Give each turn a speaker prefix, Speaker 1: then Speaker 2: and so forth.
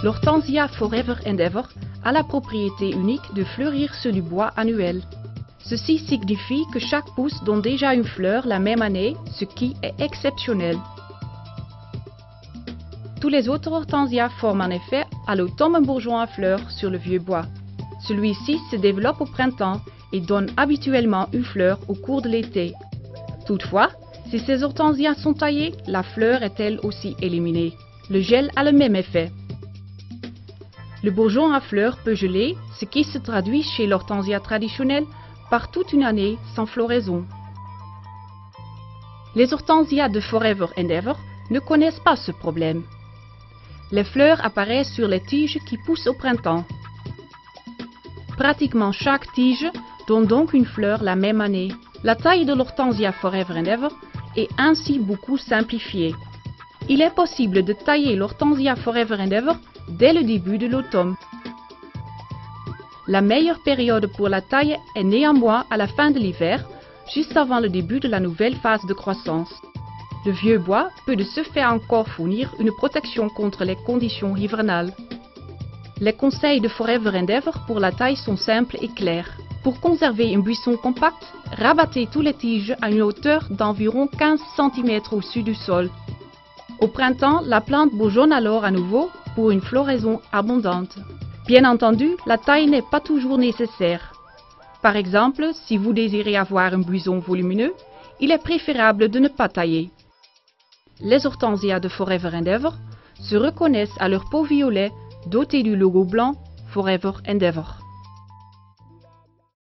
Speaker 1: L'Hortensia Forever Endeavour a la propriété unique de fleurir sur du bois annuel. Ceci signifie que chaque pousse donne déjà une fleur la même année, ce qui est exceptionnel. Tous les autres hortensias forment en effet à l'automne un bourgeon à fleurs sur le vieux bois. Celui-ci se développe au printemps et donne habituellement une fleur au cours de l'été. Toutefois, si ces hortensias sont taillées, la fleur est elle aussi éliminée. Le gel a le même effet. Le bourgeon à fleurs peut geler, ce qui se traduit chez l'hortensia traditionnelle par toute une année sans floraison. Les hortensias de Forever Endeavour ne connaissent pas ce problème. Les fleurs apparaissent sur les tiges qui poussent au printemps. Pratiquement chaque tige donne donc une fleur la même année. La taille de l'Hortensia Forever Endeavour est ainsi beaucoup simplifiée. Il est possible de tailler l'Hortensia Forever Endeavour dès le début de l'automne. La meilleure période pour la taille est néanmoins à la fin de l'hiver, juste avant le début de la nouvelle phase de croissance. Le vieux bois peut de ce fait encore fournir une protection contre les conditions hivernales. Les conseils de Forever Endeavour pour la taille sont simples et clairs. Pour conserver un buisson compact, rabattez tous les tiges à une hauteur d'environ 15 cm au-dessus du sol. Au printemps, la plante bourgeonne alors à nouveau pour une floraison abondante. Bien entendu, la taille n'est pas toujours nécessaire. Par exemple, si vous désirez avoir un buisson volumineux, il est préférable de ne pas tailler. Les hortensias de Forever Endeavour se reconnaissent à leur peau violet dotée du logo blanc Forever Endeavour.